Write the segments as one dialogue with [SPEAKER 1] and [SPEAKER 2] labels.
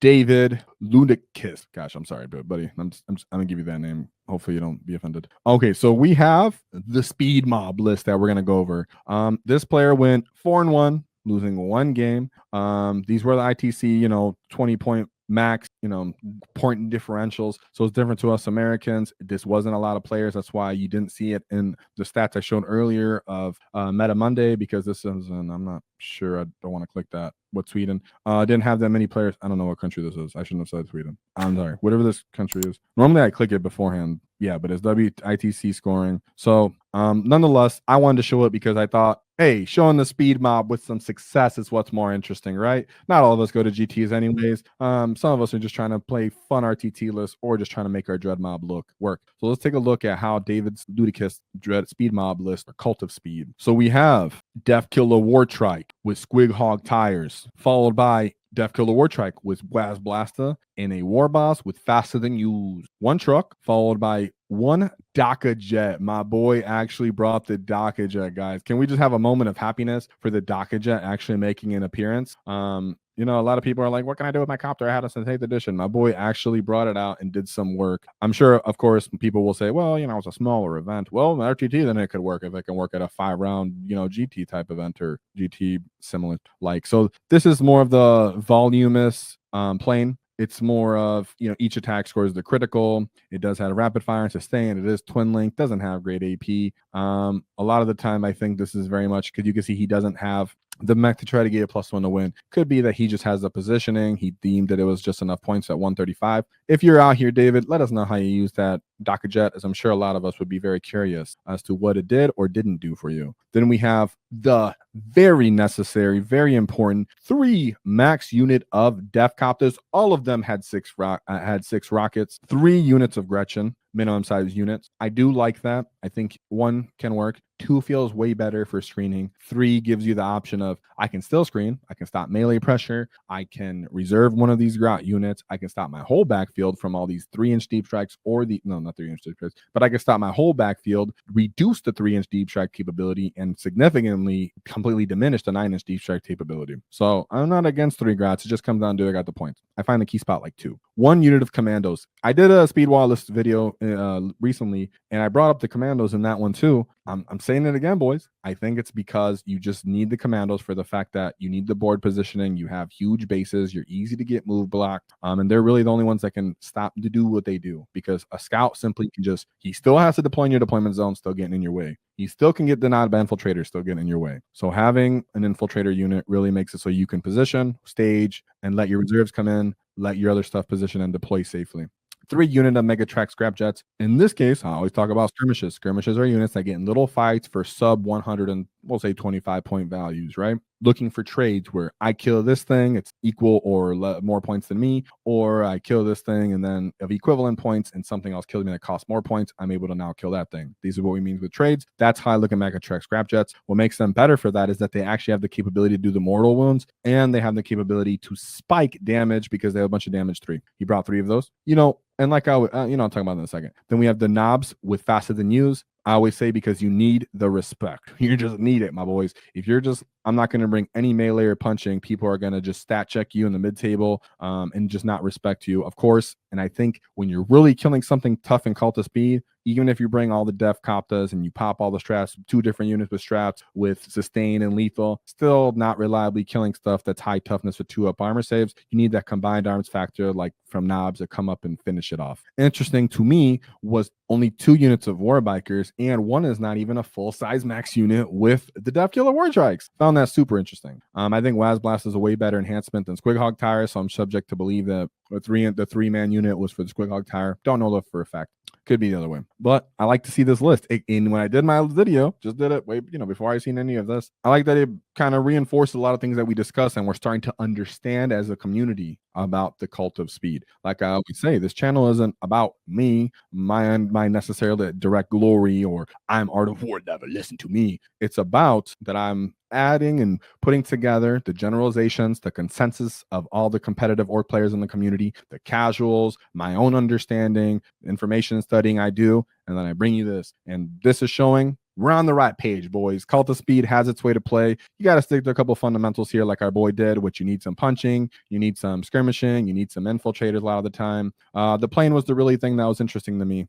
[SPEAKER 1] David Lundqvist. Gosh, I'm sorry, but buddy, I'm gonna give you that name. Hopefully you don't be offended. Okay, so we have the speed mob list that we're gonna go over. This player went 4-1, losing one game. These were the ITC, 20-point max, point differentials. So it's different to us Americans. This wasn't a lot of players. That's why you didn't see it in the stats I showed earlier of Meta Monday, because this is, and I'm not sure, I don't want to click that. What Sweden? Didn't have that many players. I don't know what country this is. I shouldn't have said Sweden. I'm sorry. Whatever this country is. Normally I click it beforehand. Yeah, but it's WITC scoring. So nonetheless, I wanted to show it because I thought, hey, showing the speed mob with some success is what's more interesting, right? Not all of us go to GTs anyways. Some of us are just trying to play fun RTT lists or just trying to make our dread mob work. So let's take a look at how David Lundqvist dread speed mob list, or Cult of Speed. So we have Deffkilla Wartrike with Squig Hog tires, followed by Deffkilla Wartrike with Waz Blasta and a war boss with faster than used. One truck, followed by one DACA jet. My boy actually brought the DACA jet, guys. Can we just have a moment of happiness for the DACA jet actually making an appearance? A lot of people are like, what can I do with my copter? I had a 8th edition. My boy actually brought it out and did some work. I'm sure, of course, people will say, well, it's a smaller event. Well, RTT, then it could work if it can work at a 5-round, GT type event or GT similar. So this is more of the voluminous plane. It's more of, each attack scores the critical. It does have a rapid fire and sustain. It is twin link, doesn't have great AP. A lot of the time, I think this is very much because you can see he doesn't have the mech to try to get a +1 to win. Could be that he just has the positioning. He deemed that it was just enough points at 135. If you're out here, David, let us know how you use that DACA jet, as I'm sure a lot of us would be very curious as to what it did or didn't do for you. Then we have the very necessary, very important 3 max unit of Deffkoptas. All of them had 6 rockets, 3 units of Gretchen, minimum size units. I do like that. I think 1 can work. 2 feels way better for screening. 3 gives you the option of, I can still screen. I can stop melee pressure. I can reserve one of these grout units. I can stop my whole backfield from all these 3-inch deep strikes, or not 3-inch deep strikes, but I can stop my whole backfield, reduce the 3-inch deep strike capability, and significantly completely diminish the 9-inch deep strike capability. So I'm not against 3 grats. It just comes down to I got the points. I find the key spot like 2. 1 unit of commandos. I did a speed wall list video recently, and I brought up the commandos in that one too. I'm saying it again, boys. I think it's because you just need the commandos for the fact that you need the board positioning. You have huge bases. You're easy to get move blocked. And they're really the only ones that can stop to do what they do, because a scout simply can he still has to deploy in your deployment zone, still getting in your way. He still can get denied by infiltrator, still getting in your way. So having an infiltrator unit really makes it so you can position, stage, and let your reserves come in, let your other stuff position and deploy safely. 3 unit of Megatrack scrap jets. In this case, I always talk about skirmishes. Skirmishes are units that get in little fights for sub 100 and we'll say 25-point values, right? Looking for trades where I kill this thing, it's equal or more points than me, or I kill this thing and then of equivalent points and something else kills me that costs more points, I'm able to now kill that thing. These are what we mean with trades. That's how I look at Megatrack scrap jets. What makes them better for that is that they actually have the capability to do the mortal wounds, and they have the capability to spike damage because they have a bunch of damage 3. He brought 3 of those. And like I'll talk about in a second. Then we have the knobs with faster than use. I always say because you need the respect. You just need it, my boys. If you're I'm not going to bring any melee or punching. People are going to just stat check you in the mid table and just not respect you, of course. And I think when you're really killing something tough in Cult of Speed, even if you bring all the Deffkoptas and you pop all the straps, 2 different units with straps with sustain and lethal, still not reliably killing stuff that's high toughness with 2 up armor saves. You need that combined arms factor like from knobs to come up and finish it off. Interesting to me was only 2 units of Warbikers, and 1 is not even a full-size max unit with the Deffkilla Wartrikes. Found that super interesting. I think Waz Blast is a way better enhancement than Squig Hog Tire, so I'm subject to believe that the 3-man unit was for the Squig Hog Tire. Don't know that for a fact. Could be the other way. But I like to see this list. And when I did my video, just did it way, before I seen any of this, I like that it kind of reinforced a lot of things that we discussed and we're starting to understand as a community about the Cult of Speed. Like I always say, this channel isn't about me, my necessarily direct glory, or I'm Art of War, never listen to me. It's about that I'm adding and putting together the generalizations, the consensus of all the competitive orc players in the community, the casuals, my own understanding, information and studying I do, and then I bring you this. And this is showing we're on the right page, boys. Cult of Speed has its way to play. You got to stick to a couple fundamentals here, like our boy did, which you need some punching, you need some skirmishing, you need some infiltrators a lot of the time. The plane was the really thing that was interesting to me,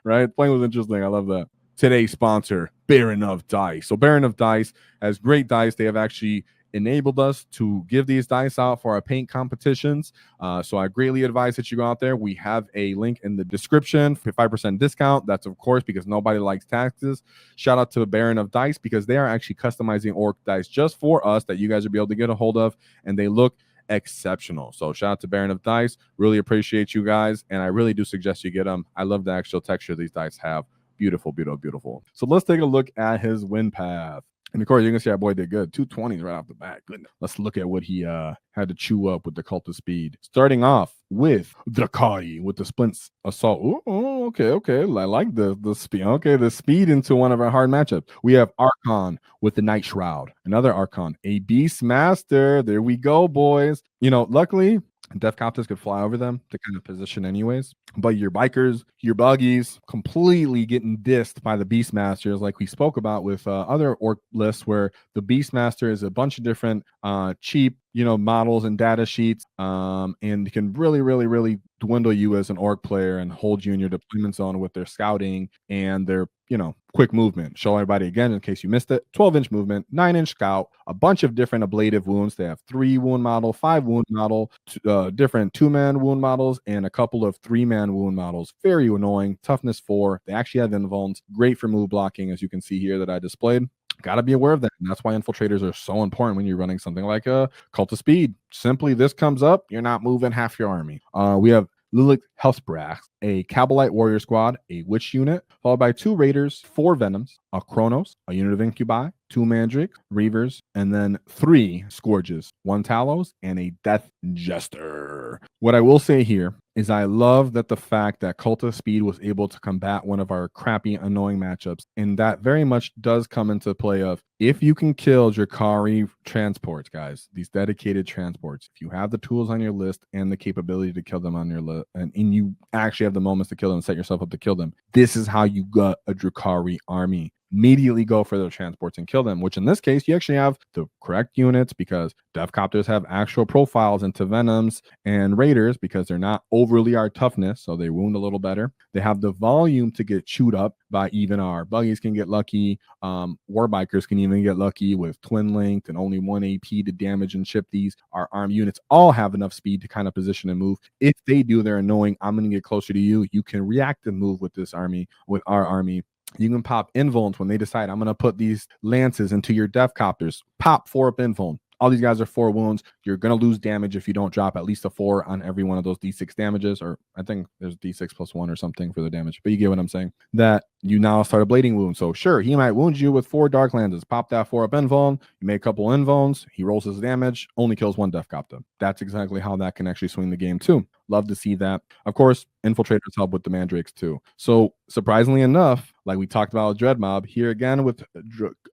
[SPEAKER 1] right? Plane was interesting. I love that. Today's sponsor, Baron of Dice. So Baron of Dice has great dice. They have actually enabled us to give these dice out for our paint competitions. So I greatly advise that you go out there. We have a link in the description for 5% discount. That's, of course, because nobody likes taxes. Shout out to Baron of Dice because they are actually customizing orc dice just for us that you guys will be able to get a hold of, and they look exceptional. So shout out to Baron of Dice. Really appreciate you guys, and I really do suggest you get them. I love the actual texture these dice have. Beautiful, beautiful, beautiful. So let's take a look at his win path. And of course, you can see our boy did good. 220s right off the bat. Goodness. Let's look at what he had to chew up with the Cult of Speed. Starting off with Drukhari with the Splints Assault. Ooh, okay. I like the speed. Okay, the speed into one of our hard matchups. We have Archon with the Night Shroud. Another Archon. A Beastmaster. There we go, boys. You know, luckily, Deffkoptas could fly over them to kind of position anyways. But your bikers, your buggies, completely getting dissed by the Beastmasters, like we spoke about with other orc lists, where the Beastmaster is a bunch of different cheap, models and data sheets, and can really dwindle you as an orc player and hold you in your deployment zone with their scouting and their quick movement. Show everybody again in case you missed it. 12-inch movement, 9-inch scout, a bunch of different ablative wounds. They have 3 wound model, 5 wound model, different 2-man wound models, and a couple of 3-man wound models. Very annoying. Toughness 4. They actually have invulns. Great for move blocking, as you can see here that I displayed. Got to be aware of that. And that's why infiltrators are so important when you're running something like a Cult of Speed. Simply, this comes up, you're not moving half your army. We have Lilik Helsbrach, a Cabalite warrior squad, a witch unit, followed by 2 raiders, 4 venoms, a Chronos, a unit of incubi, 2 mandrakes, reavers, and then 3 scourges, 1 talos, and a death jester. What I will say here is I love that the fact that Cult of Speed was able to combat one of our crappy, annoying matchups, and that very much does come into play of if you can kill Drukhari transports, guys, these dedicated transports, if you have the tools on your list and the capability to kill them on your list, and you actually have the moments to kill them, set yourself up to kill them, this is how you got a Drukhari army. Immediately go for their transports and kill them, which in this case, you actually have the correct units because Deffkoptas have actual profiles into Venoms and Raiders because they're not overly our toughness, so they wound a little better. They have the volume to get chewed up by even our buggies can get lucky. War bikers can even get lucky with twin linked and only 1 AP to damage and chip these. Our armed units all have enough speed to kind of position and move. If they do, they're annoying. I'm going to get closer to you. You can react and move with this army, with our army. You can pop invulns when they decide I'm going to put these lances into your Deffkopters. Pop 4 up invuln. All these guys are 4 wounds. You're going to lose damage if you don't drop at least a 4 on every one of those D6 damages, or I think there's D6 plus 1 or something for the damage, but you get what I'm saying. That you now start a blading wound. So sure, he might wound you with 4 dark lances. Pop that 4 up invuln. You make a couple invulns. He rolls his damage. Only kills 1 Deffkopta. That's exactly how that can actually swing the game too. Love to see that. Of course, infiltrators help with the mandrakes too. So surprisingly enough, like we talked about with Dread Mob, here again with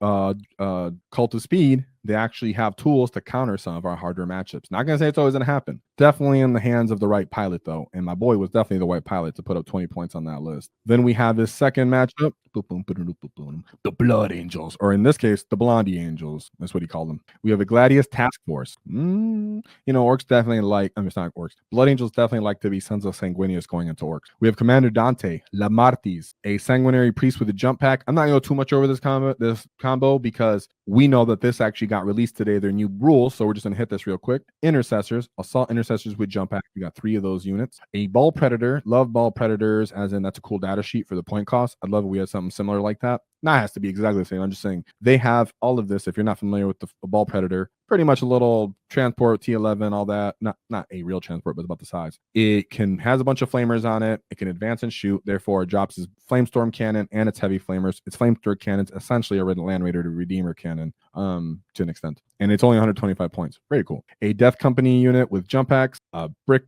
[SPEAKER 1] Cult of Speed, they actually have tools to counter some of our harder matchups. Not going to say it's always going to happen. Definitely in the hands of the right pilot, though. And my boy was definitely the right pilot to put up 20 points on that list. Then we have his second matchup, the Blood Angels, or in this case, the Blondie Angels. That's what he called them. We have a Gladius Task Force. Orcs definitely like, it's not Orcs. Blood Angels definitely like to be Sons of Sanguinius going into Orcs. We have Commander Dante, La Martis, a sanguinary priest with a jump pack. I'm not going to go too much over this combo because we know that this actually got released today, their new rules, so we're just going to hit this real quick. Intercessors, Assault Intercessors with jump pack. We got 3 of those units. A Ball Predator, love Ball Predators, as in that's a cool data sheet for the point cost. I'd love if we had something similar like that. Not has to be exactly the same. I'm just saying they have all of this. If you're not familiar with the Ball Predator, pretty much a little transport, T11, all that. Not a real transport, but about the size. It has a bunch of flamers on it. It can advance and shoot. Therefore, it drops its Flamestorm cannon and its heavy flamers. Its Flamestorm cannon's essentially a Land Raider to Redeemer cannon to an extent. And it's only 125 points. Very cool. A Death Company unit with jump packs,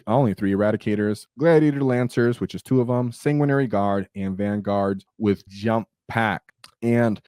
[SPEAKER 1] only 3 Eradicators, Gladiator Lancers, which is 2 of them, Sanguinary Guard, and Vanguards with jump pack. And,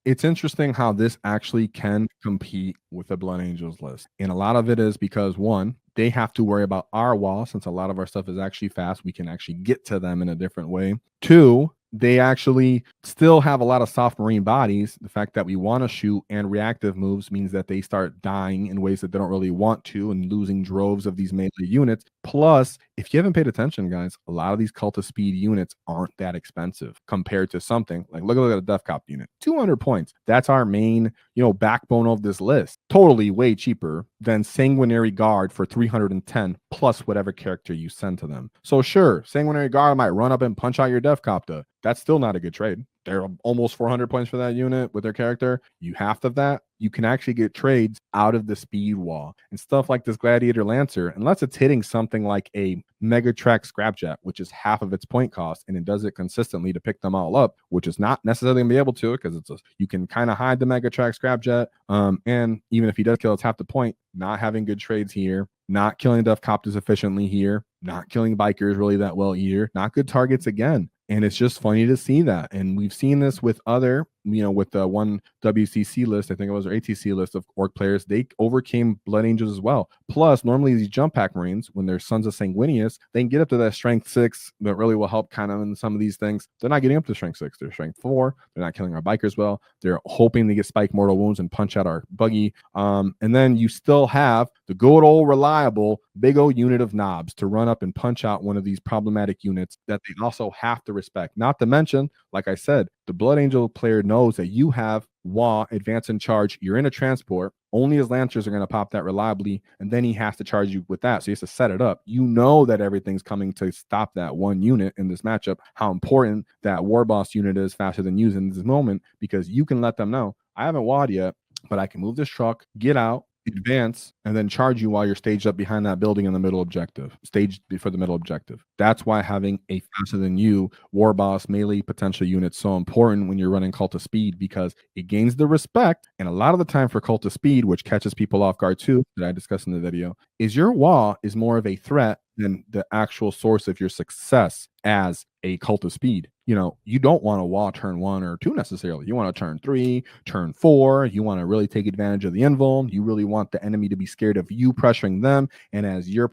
[SPEAKER 1] it's interesting how this actually can compete with the Blood Angels list. And a lot of it is because, 1, they have to worry about our wall since a lot of our stuff is actually fast. We can actually get to them in a different way. 2, they actually still have a lot of soft marine bodies. The fact that we want to shoot and reactive moves means that they start dying in ways that they don't really want to and losing droves of these melee units. Plus, if you haven't paid attention, guys, a lot of these Cult of Speed units aren't that expensive compared to something like look at a Deffkopta unit, 200 points. That's our main, backbone of this list. Totally way cheaper than Sanguinary Guard for 310 plus whatever character you send to them. So sure, Sanguinary Guard might run up and punch out your Deffkopta. That's still not a good trade. They're almost 400 points for that unit with their character. You half of that, you can actually get trades out of the speed wall and stuff like this Gladiator Lancer, unless it's hitting something like a Megatrack Scrapjet, which is half of its point cost, and it does it consistently to pick them all up, which is not necessarily going to be able to because you can kind of hide the Megatrack Scrapjet. And even if he does kill, it's half the point. Not having good trades here, not killing Deffkoptas efficiently here, not killing bikers really that well here, not good targets again. And it's just funny to see that. And we've seen this with other, with the one WCC list, I think it was, or ATC list of Orc players, they overcame Blood Angels as well. Plus, normally these jump pack Marines, when they're Sons of Sanguinius, they can get up to that strength 6 that really will help kind of in some of these things. They're not getting up to strength 6. They're strength 4. They're not killing our bikers well. They're hoping to get spike mortal wounds and punch out our buggy. And then you still have the good old reliable big old unit of knobs to run up and punch out one of these problematic units that they also have to respect. Not to mention, like I said, the Blood Angel player knows that you have WAAAGH, advance and charge. You're in a transport. Only his Lancers are going to pop that reliably, and then he has to charge you with that. So he has to set it up. You know that everything's coming to stop that one unit in this matchup, how important that War Boss unit is faster than you in this moment, because you can let them know, I haven't WAAAGhed yet, but I can move this truck, get out, advance, and then charge you while you're staged up behind that building in the middle objective, staged for the middle objective. That's why having a faster than you War Boss melee potential unit so important when you're running Cult of Speed, because it gains the respect. And a lot of the time for Cult of Speed, which catches people off guard too, that I discussed in the video, is your WAAAGH is more of a threat than the actual source of your success as a Cult of Speed. You don't want to WAAAGH turn 1 or 2 necessarily. You want to turn 3, turn 4. You want to really take advantage of the invuln. You really want the enemy to be scared of you pressuring them, and as you're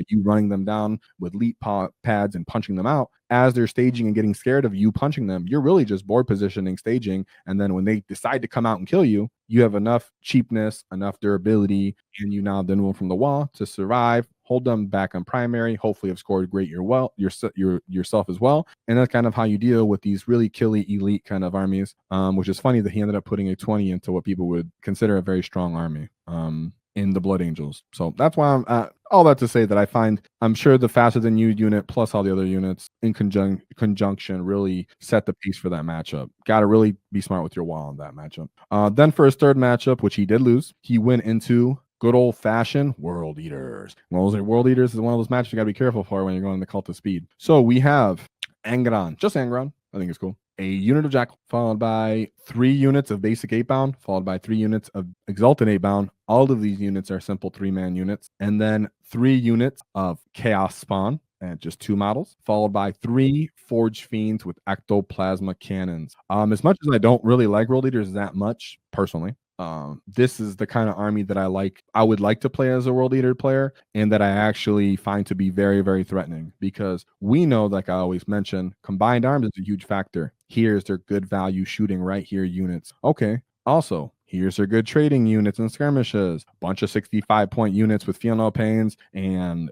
[SPEAKER 1] you running them down with leap pads and punching them out. As they're staging and getting scared of you punching them, you're really just board positioning, staging, and then when they decide to come out and kill you, you have enough cheapness, enough durability, and you now then from the wall to survive, hold them back on primary, hopefully have scored great yourself as well. And that's kind of how you deal with these really killy elite kind of armies, which is funny that he ended up putting a 20 into what people would consider a very strong army in the Blood Angels. So that's why I'm all that to say that I'm sure the faster than you unit plus all the other units in conjunction really set the pace for that matchup. Got to really be smart with your WAAAGH on that matchup. Then for his third matchup, which he did lose, he went into good old-fashioned World Eaters. World Eaters is one of those matches you got to be careful for when you're going to Cult of Speed. So we have Angron, just Angron. I think it's cool. A unit of Jackal, followed by 3 units of basic 8-bound, followed by 3 units of Exalted 8-bound. All of these units are simple 3-man units. And then 3 units of Chaos Spawn, and just 2 models, followed by 3 Forged Fiends with Ectoplasma Cannons. As much as I don't really like World Eaters that much, personally, this is the kind of army that I would like to play as a World Eater player, and that I actually find to be very, very threatening, because we know, like I always mention, combined arms is a huge factor. Here's their good value shooting right here units. Okay, also, here's their good trading units and skirmishes. Bunch of 65-point units with feel no pains and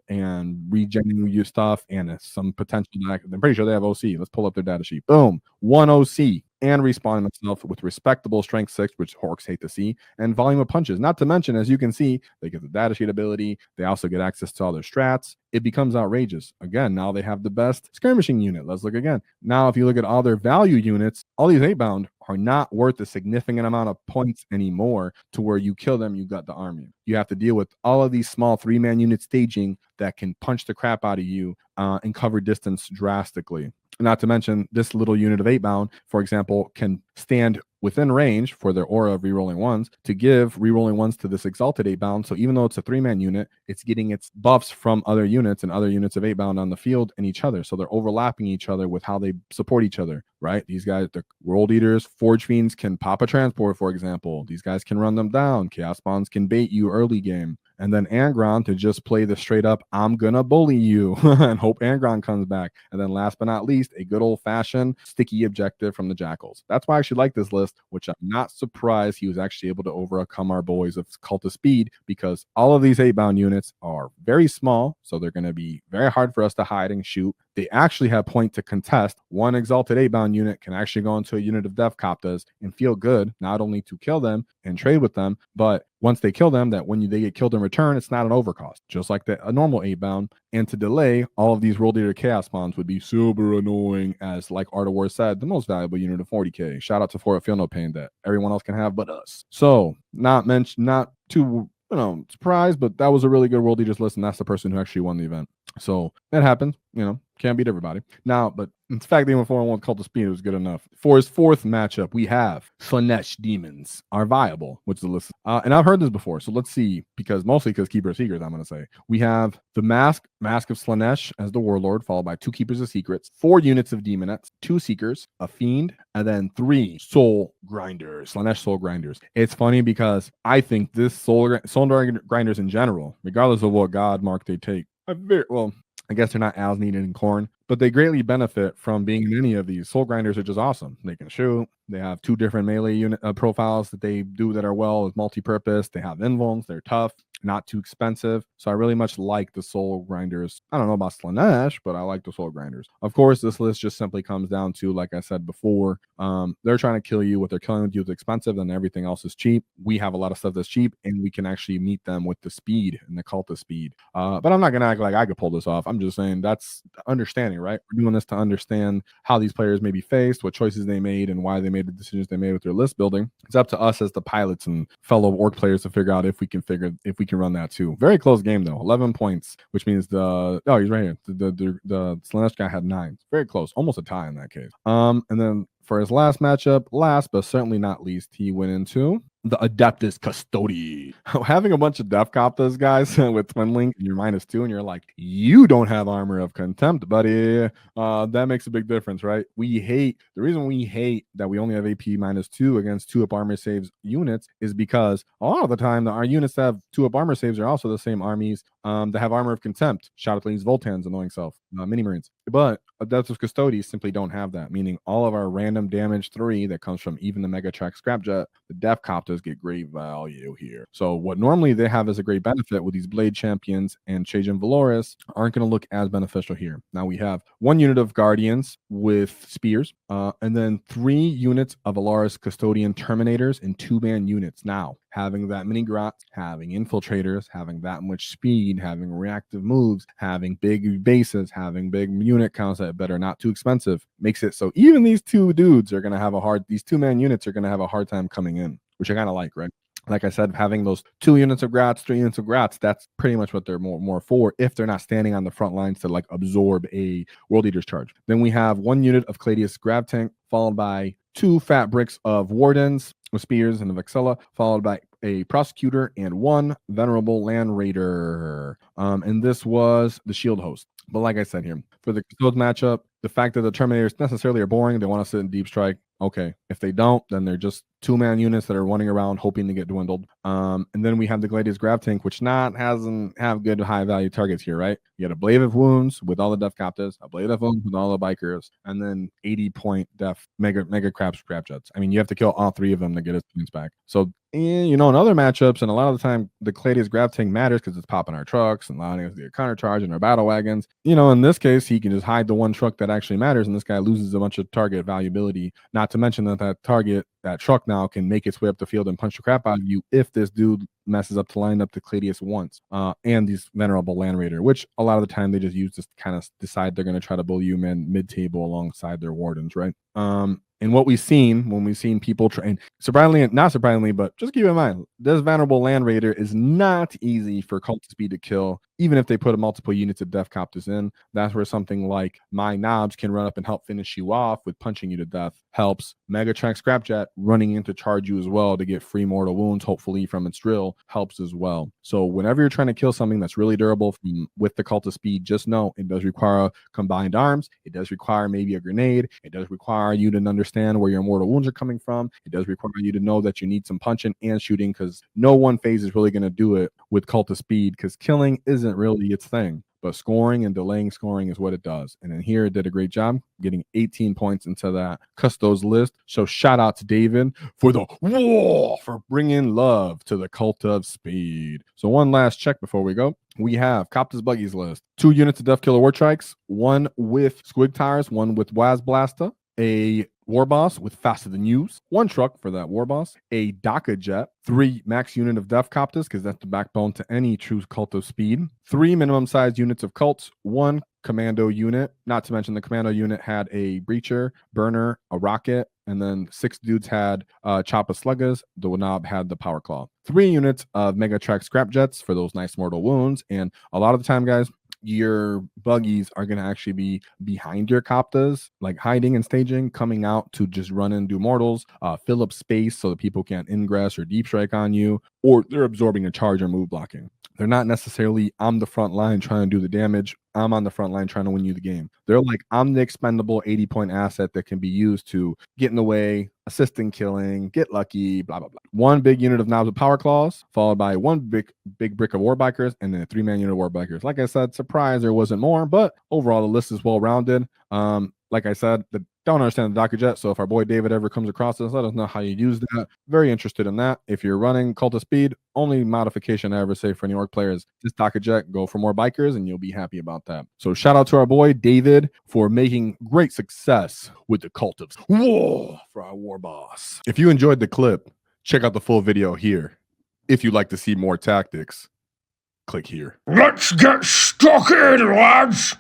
[SPEAKER 1] regenerating you stuff and some potential. I'm pretty sure they have OC. Let's pull up their data sheet. Boom, 1 OC. And respawning themselves with respectable strength 6, which Orks hate to see, and volume of punches. Not to mention, as you can see, they get the datasheet ability. They also get access to all their strats. It becomes outrageous. Again, now they have the best skirmishing unit. Let's look again. Now, if you look at all their value units, all these 8-bound are not worth a significant amount of points anymore to where you kill them, you got the army. You have to deal with all of these small 3-man unit staging that can punch the crap out of you and cover distance drastically. Not to mention, this little unit of 8-bound, for example, can stand within range for their aura of rerolling ones to give rerolling ones to this exalted 8-bound. So even though it's a 3-man unit, it's getting its buffs from other units and other units of 8-bound on the field and each other. So they're overlapping each other with how they support each other, right? These guys, the World Eaters, Forge Fiends can pop a transport, for example. These guys can run them down. Chaos Bonds can bait you early game. And then Angron to just play the straight up, I'm gonna bully you and hope Angron comes back. And then last but not least, a good old fashioned sticky objective from the Jackals. That's why I actually like this list, which I'm not surprised he was actually able to overcome our boys of Cult of Speed, because all of these 8-bound units are very small. So they're going to be very hard for us to hide and shoot. They actually have point to contest. One exalted 8-bound unit can actually go into a unit of Deffkoptas and feel good, not only to kill them and trade with them, but once they kill them, that when they get killed in return, it's not an overcost, just like a normal 8-bound. And to delay, all of these World Eater Chaos Bonds would be super annoying, as like Art of War said, the most valuable unit of 40k. Shout out to For Feel No Pain that everyone else can have but us. So not too surprised, but that was a really good World Eaters list, and that's the person who actually won the event. So that happened, can't beat everybody. Now, but in fact, even 4-1 Cult of Speed was good enough. For his fourth matchup, we have Slaanesh Demons are viable, which is the list. And I've heard this before, so let's see, mostly because Keeper of Secrets, I'm going to say. We have the Mask of Slaanesh as the Warlord, followed by 2 Keepers of Secrets, 4 units of Demonettes, 2 Seekers, a Fiend, and then 3 Soul Grinders, Slaanesh Soul Grinders. It's funny because I think this Soul Grinders in general, regardless of what god mark they take, I guess they're not as needed in Khorne, but they greatly benefit from being in any of these. Soul Grinders are just awesome. They can shoot. They have 2 different melee unit profiles that they do that are well as multi-purpose. They have invulns. They're tough, not too expensive. So I really much like the Soul Grinders. I don't know about Slaanesh, but I like the Soul Grinders. Of course, this list just simply comes down to, like I said before, they're trying to kill you. What they're killing with you is expensive, and everything else is cheap. We have a lot of stuff that's cheap, and we can actually meet them with the speed and the Cult of Speed. But I'm not going to act like I could pull this off. I'm just saying that's understanding, right? We're doing this to understand how these players may be faced, what choices they made, and why they made the decisions they made with their list building. It's up to us as the pilots and fellow orc players to figure out if we can run that too. Very close game though, 11 points, which means he's right here. The Slaanesh guy had 9. Very close, almost a tie in that case. And then for his last matchup, last but certainly not least, he went into the Adeptus Custodes. Having a bunch of Deffkoptas guys with Twin Link and you're -2, and you're like, you don't have Armor of Contempt, buddy. That makes a big difference, right? The reason we hate that we only have AP -2 against 2-up armor saves units is because a lot of the time our units that have 2-up armor saves are also the same armies that have Armor of Contempt. Shout out to these Voltan's annoying self, Mini Marines. But Adeptus Custodes simply don't have that, meaning all of our random damage 3 that comes from even the Megatrack Scrapjet, the Deffkoptas get great value here. So what normally they have as a great benefit with these Blade Champions and Trajan Valoris aren't going to look as beneficial here. Now we have 1 unit of Guardians with Spears, and then 3 units of Alaris Custodian Terminators and 2-man units. Now, having that many grots, having infiltrators, having that much speed, having reactive moves, having big bases, having big unit counts that are not too expensive, makes it so even these 2 dudes are going to have these 2-man units are going to have a hard time coming in, which I kind of like, right? Like I said, having those 2 units of grats, 3 units of grats, that's pretty much what they're more for if they're not standing on the front lines to like absorb a World Eater's charge. Then we have 1 unit of Cladius Grav Tank, followed by 2 fat bricks of Wardens with Spears and the Vexilla, followed by a Prosecutor and 1 Venerable Land Raider. And this was the Shield Host. But like I said here, for the Custodes matchup, the fact that the Terminators necessarily are boring, they want to sit in Deep Strike. Okay, if they don't, then they're just 2-man units that are running around hoping to get dwindled. And then we have the Gladius Grav Tank, which hasn't have good high value targets here, right? You get a Blade of Wounds with all the Deffkoptas, a Blade of Wounds with all the Bikers, and then 80-point Def Mega Crab Scrapjets. I mean, you have to kill all 3 of them to get his points back. So, in other matchups, and a lot of the time, the Gladius Grav Tank matters because it's popping our trucks and allowing us to get countercharge in our battle wagons. In this case, he can just hide the 1 truck that actually matters, and this guy loses a bunch of target valuability. Not to mention that truck now can make its way up the field and punch the crap out of you if this dude messes up to line up to Cladius once. And these Venerable Land Raider, which a lot of the time they just use to kind of decide they're going to try to bully you mid-table alongside their Wardens, right? And what we've seen when we've seen people train, surprisingly, not surprisingly, but just keep in mind, this Venerable Land Raider is not easy for Cult of Speed to kill, even if they put multiple units of Deffkoptas in. That's where something like My Knobs can run up and help finish you off with punching you to death. Helps. Megatron Scrapjet running in to charge you as well to get free mortal wounds, hopefully from its drill, helps as well. So whenever you're trying to kill something that's really durable with the Cult of Speed, just know it does require combined arms. It does require maybe a grenade. It does require you to understand where your mortal wounds are coming from. It does require you to know that you need some punching and shooting, because no one phase is really going to do it with Cult of Speed, because killing isn't really its thing. But scoring and delaying scoring is what it does. And then here it did a great job getting 18 points into that Custodes list. So shout out to David for the war, for bringing love to the Cult of Speed. So one last check before we go. We have Koptas Buggies list. 2 units of Deffkilla Wartrikes, 1 with Squig Tires, 1 with WAAAGH Blaster, a War Boss with Faster Than Use, 1 truck for that War Boss, a Daka Jet, 3 max unit of Deffkoptas, because that's the backbone to any true Cult of Speed, 3 minimum size units of cults, 1 commando unit, not to mention the commando unit had a breacher, burner, a rocket, and then 6 dudes had choppa sluggers. The Knob had the power claw. 3 units of Megatrack Scrapjets for those nice mortal wounds. And a lot of the time, guys, your buggies are going to actually be behind your Koptas, like hiding and staging, coming out to just run and do mortals, fill up space so that people can't ingress or deep strike on you, or they're absorbing a charge or move blocking. They're not necessarily, I'm the front line trying to do the damage. I'm on the front line trying to win you the game. They're like, I'm the expendable 80-point asset that can be used to get in the way, assist in killing, get lucky, blah, blah, blah. 1 big unit of Knobs with Power Claws, followed by 1 big brick of War Bikers, and then a 3-man unit of War Bikers. Like I said, surprise, there wasn't more, but overall, the list is well-rounded. Like I said, don't understand the Daka Jet, so if our boy David ever comes across this, let us know how you use that. Very interested in that. If you're running Cult of Speed, only modification I ever say for New York players, this Daka Jet, go for more bikers, and you'll be happy about that. So shout out to our boy David for making great success with the Cult of War for our War Boss. If you enjoyed the clip, check out the full video here. If you'd like to see more tactics, click here.
[SPEAKER 2] Let's get stuck in, lads!